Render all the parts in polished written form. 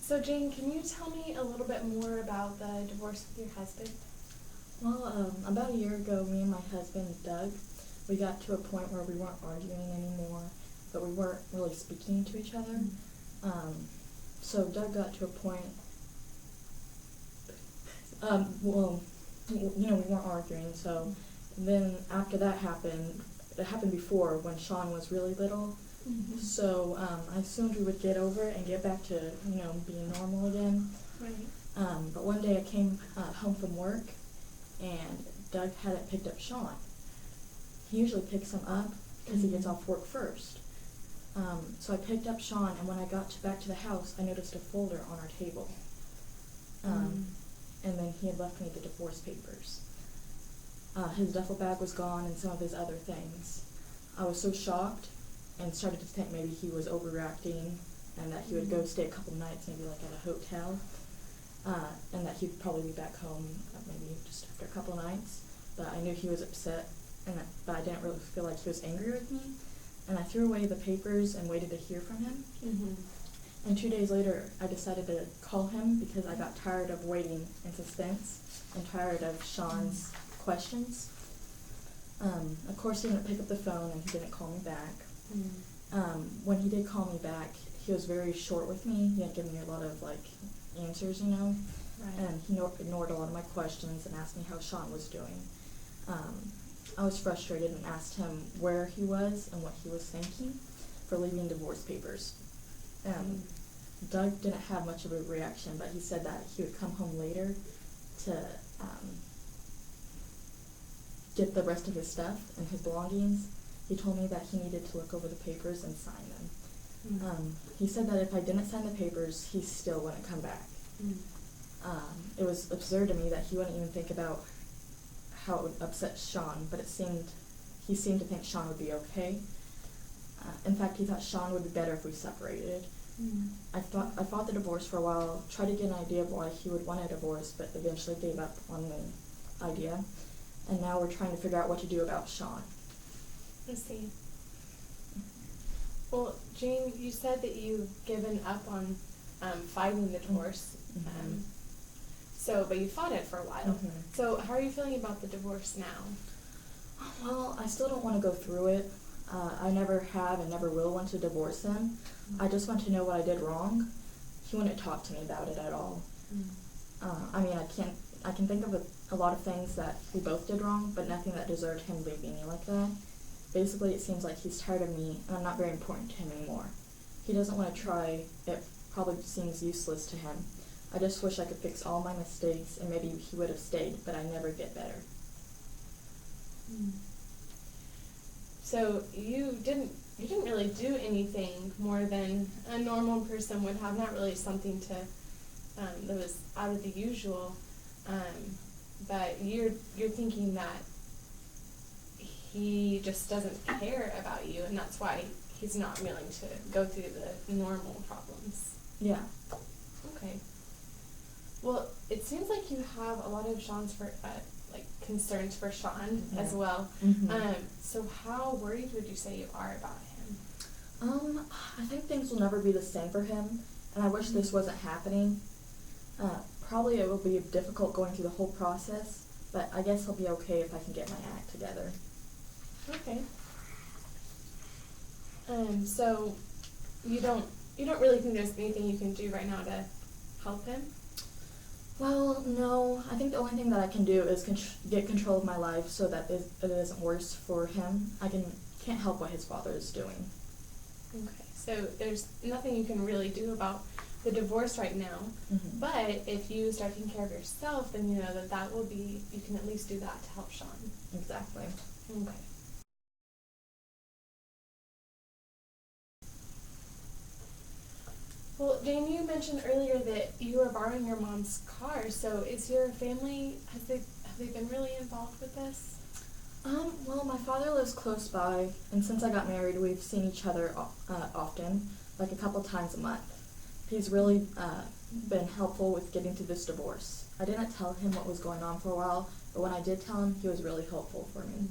So Jane, can you tell me a little bit more about the divorce with your husband? Well, about a year ago, me and my husband, Doug, we got to a point where we weren't arguing anymore, but we weren't really speaking to each other. So Doug got to a point, we weren't arguing, so then after that happened, it happened before when Shaun was really little, so I assumed we would get over it and get back to, being normal again. Right. But one day I came home from work, and Doug hadn't picked up Shaun. He usually picks him up because he gets off work first. So I picked up Shaun, and when I got back to the house, I noticed a folder on our table. And then he had left me the divorce papers. His duffel bag was gone and some of his other things. I was so shocked and started to think maybe he was overreacting and that he would go stay a couple nights, maybe like at a hotel, and that he'd probably be back home maybe just after a couple nights. But I knew he was upset, but I didn't really feel like he was angry with me. And I threw away the papers and waited to hear from him. And 2 days later, I decided to call him because I got tired of waiting in suspense and tired of Shaun's questions. Of course, he didn't pick up the phone and he didn't call me back. When he did call me back, he was very short with me. He had given me a lot of answers, Right. And he ignored a lot of my questions and asked me how Shaun was doing. I was frustrated and asked him where he was and what he was thinking for leaving divorce papers. Doug didn't have much of a reaction, but he said that he would come home later to get the rest of his stuff and his belongings. He told me that he needed to look over the papers and sign them. He said that if I didn't sign the papers, he still wouldn't come back. It was absurd to me that he wouldn't even think about how it would upset Shaun, but he seemed to think Shaun would be okay. In fact, he thought Shaun would be better if we separated. I fought the divorce for a while, tried to get an idea of why he would want a divorce, but eventually gave up on the idea. And now we're trying to figure out what to do about Shaun. I see. Well, Jane, you said that you've given up on fighting the divorce. But you fought it for a while. So how are you feeling about the divorce now? Well, I still don't want to go through it. I never have and never will want to divorce him. I just want to know what I did wrong. He wouldn't talk to me about it at all. I can think of a lot of things that we both did wrong, but nothing that deserved him leaving me like that. Basically, it seems like he's tired of me, and I'm not very important to him anymore. He doesn't want to try. It probably seems useless to him. I just wish I could fix all my mistakes, and maybe he would have stayed, but I never get better. So you didn't really do anything more than a normal person would have, not really something that was out of the usual, but you're thinking that he just doesn't care about you, and that's why he's not willing to go through the normal problems. Yeah. Okay. Well, it seems like you have a lot of concerns for Shaun as well. So how worried would you say you are about him? I think things will never be the same for him, and I wish this wasn't happening. Probably it will be difficult going through the whole process, but I guess he'll be okay if I can get my act together. Okay. So you don't really think there's anything you can do right now to help him? Well, no. I think the only thing that I can do is get control of my life so that it isn't worse for him. I can't help what his father is doing. Okay. So there's nothing you can really do about the divorce right now. But if you start taking care of yourself, then you know that will be, you can at least do that to help Shaun. Exactly. Okay. Well, Jane, you mentioned earlier that you were borrowing your mom's car. So is your family, have they been really involved with this? Well, my father lives close by, and since I got married, we've seen each other often, like a couple times a month. He's really been helpful with getting through this divorce. I didn't tell him what was going on for a while, but when I did tell him, he was really helpful for me.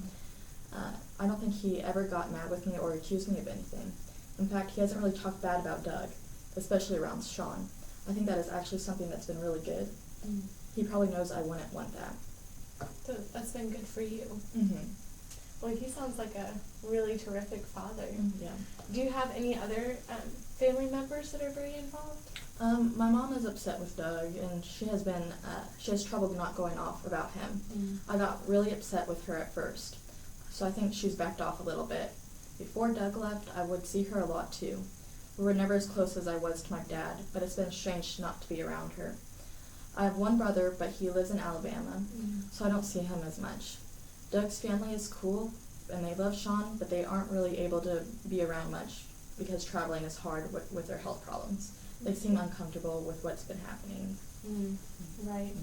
I don't think he ever got mad with me or accused me of anything. In fact, he hasn't really talked bad about Doug, especially around Shaun. I think that is actually something that's been really good. Mm. He probably knows I wouldn't want that. So that's been good for you. Mm-hmm. Well, he sounds like a really terrific father. Yeah. Do you have any other family members that are very involved? My mom is upset with Doug, and she has trouble not going off about him. Mm. I got really upset with her at first, so I think she's backed off a little bit. Before Doug left, I would see her a lot too. We were never as close as I was to my dad, but it's been strange not to be around her. I have one brother, but he lives in Alabama, so I don't see him as much. Doug's family is cool, and they love Shaun, but they aren't really able to be around much because traveling is hard with their health problems. They seem uncomfortable with what's been happening. Right.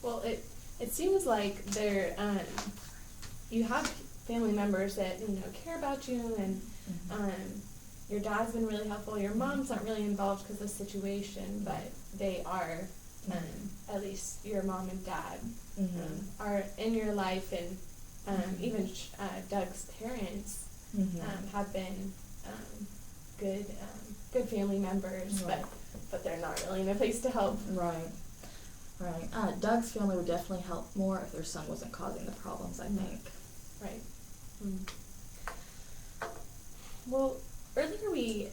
Well, it seems like they're you have family members that care about you, and your dad's been really helpful. Your mom's not really involved because of the situation, but they are. At least your mom and dad are in your life, and even Doug's parents have been good family members, Right. but they're not really in a place to help. Right. Doug's family would definitely help more if their son wasn't causing the problems, I think. Right. Well, earlier we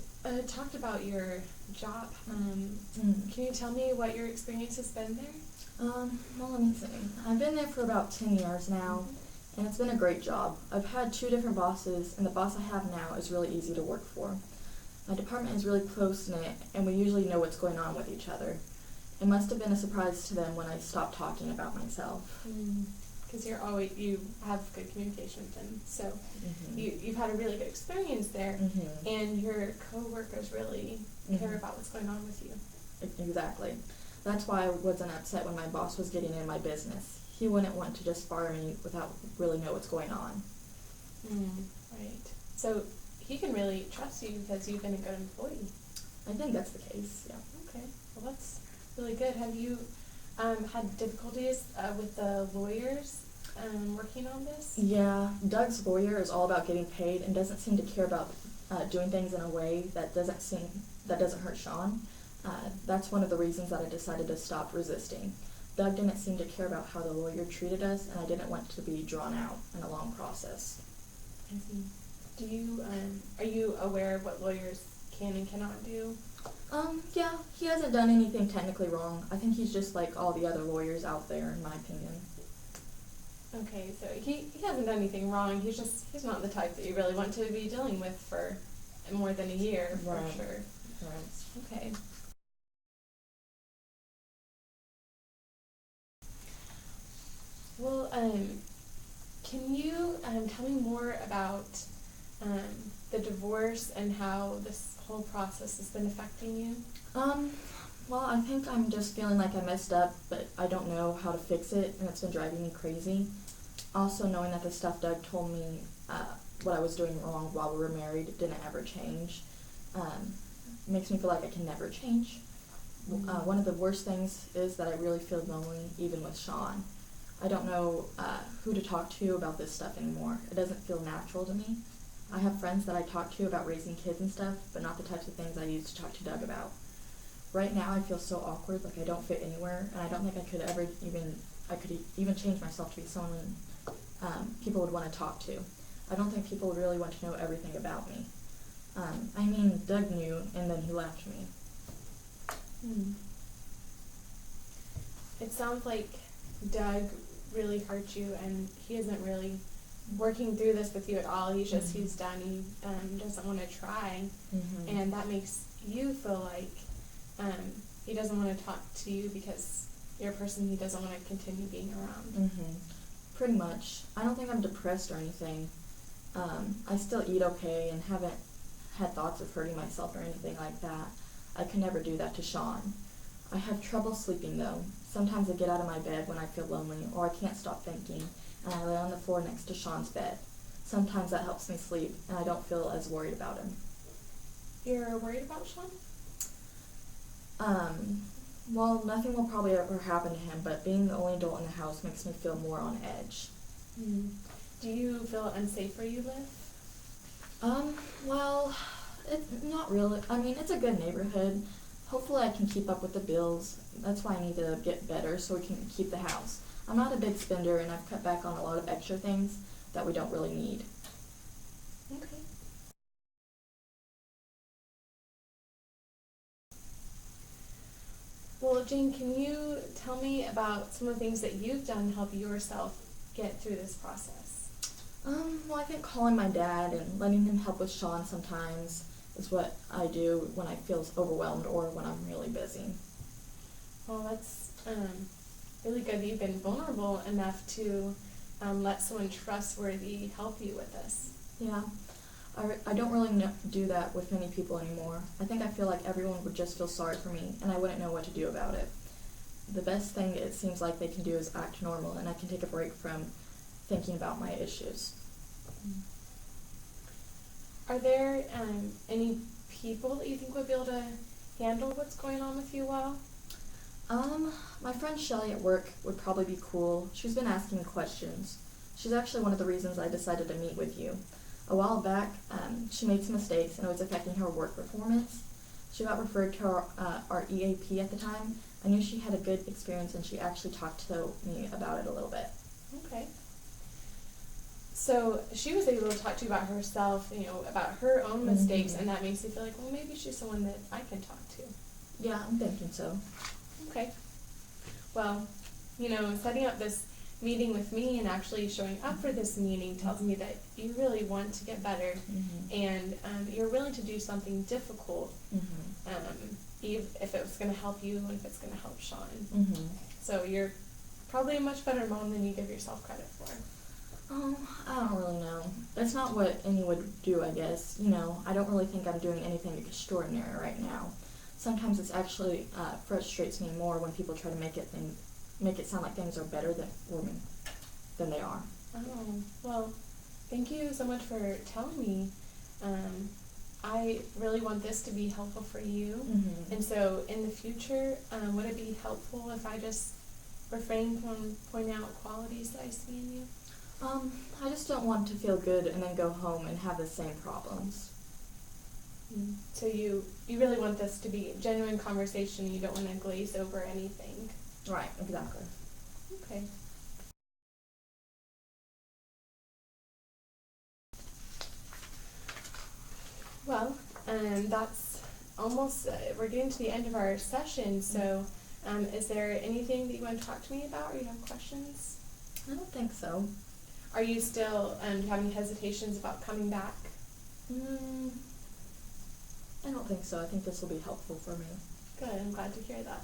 talked about your job. Can you tell me what your experience has been there? Well, let me see. I've been there for about 10 years now, and it's been a great job. I've had 2 different bosses, and the boss I have now is really easy to work for. My department is really close-knit, and we usually know what's going on with each other. It must have been a surprise to them when I stopped talking about myself. Because you have good communication with them, so you've had a really good experience there, and your coworkers really care about what's going on with you. Exactly. That's why I wasn't upset when my boss was getting in my business. He wouldn't want to just fire me without really know what's going on. Right. So he can really trust you because you've been a good employee. I think that's the case, yeah. Okay. Well, that's really good. Have you had difficulties with the lawyers working on this? Yeah, Doug's lawyer is all about getting paid and doesn't seem to care about doing things in a way that doesn't hurt Shaun. That's one of the reasons that I decided to stop resisting. Doug didn't seem to care about how the lawyer treated us, and I didn't want to be drawn out in a long process. I see. Are you aware of what lawyers can and cannot do? Yeah, he hasn't done anything technically wrong. I think he's just like all the other lawyers out there, in my opinion. Okay, so he hasn't done anything wrong. He's not the type that you really want to be dealing with for more than a year, for sure. Right. Okay. Well, can you tell me more about the divorce and how this whole process has been affecting you? Well, I think I'm just feeling like I messed up, but I don't know how to fix it, and it's been driving me crazy. Also, knowing that the stuff Doug told me, what I was doing wrong while we were married, didn't ever change, makes me feel like I can never change. One of the worst things is that I really feel lonely, even with Shaun. I don't know who to talk to about this stuff anymore. It doesn't feel natural to me. I have friends that I talk to about raising kids and stuff, but not the types of things I used to talk to Doug about. Right now I feel so awkward, like I don't fit anywhere, and I don't think I could even change myself to be someone people would want to talk to. I don't think people would really want to know everything about me. I mean, Doug knew, and then he left me. It sounds like Doug really hurt you, and he isn't really working through this with you at all. He's done. He doesn't want to try, and that makes you feel like he doesn't want to talk to you because you're a person he doesn't want to continue being around. Pretty much. I don't think I'm depressed or anything. I still eat okay and haven't had thoughts of hurting myself or anything like that. I could never do that to Shaun. I have trouble sleeping though. Sometimes I get out of my bed when I feel lonely or I can't stop thinking, and I lay on the floor next to Shaun's bed. Sometimes that helps me sleep, and I don't feel as worried about him. You're worried about Shaun? Well, nothing will probably ever happen to him, but being the only adult in the house makes me feel more on edge. Do you feel unsafe where you live? Well, it's not really. I mean, it's a good neighborhood. Hopefully I can keep up with the bills. That's why I need to get better so we can keep the house. I'm not a big spender and I've cut back on a lot of extra things that we don't really need. Okay. Well, Jane, can you tell me about some of the things that you've done to help yourself get through this process? Well, I think calling my dad and letting him help with Shaun sometimes is what I do when I feel overwhelmed or when I'm really busy. Well, that's really good that you've been vulnerable enough to let someone trustworthy help you with this. Yeah, I don't really do that with many people anymore. I think I feel like everyone would just feel sorry for me and I wouldn't know what to do about it. The best thing it seems like they can do is act normal and I can take a break from thinking about my issues. Are there any people that you think would be able to handle what's going on with you well? My friend Shelly at work would probably be cool. She's been asking me questions. She's actually one of the reasons I decided to meet with you. A while back, she made some mistakes and it was affecting her work performance. She got referred to our EAP at the time. I knew she had a good experience and she actually talked to me about it a little bit. Okay. So she was able to talk to you about herself, about her own mistakes, and that makes you feel like, well, maybe she's someone that I can talk to. Yeah, I'm thinking so. Okay. Well, setting up this meeting with me and actually showing up for this meeting tells me that you really want to get better, and you're willing to do something difficult, if it was going to help you and if it's going to help Shaun. So you're probably a much better mom than you give yourself credit for. Oh, I don't really know. It's not what any would do, I guess. I don't really think I'm doing anything extraordinary right now. Sometimes it's actually frustrates me more when people try to make it sound like things are better than they are. Oh, well, thank you so much for telling me. I really want this to be helpful for you. And so in the future, would it be helpful if I just refrain from pointing out qualities that I see in you? I just don't want to feel good and then go home and have the same problems. So you really want this to be a genuine conversation. You don't want to glaze over anything. Right, exactly. Okay. Well, that's almost, we're getting to the end of our session, so is there anything that you want to talk to me about, or you have questions? I don't think so. Are you still, do you have any hesitations about coming back? I don't think so. I think this will be helpful for me. Good, I'm glad to hear that.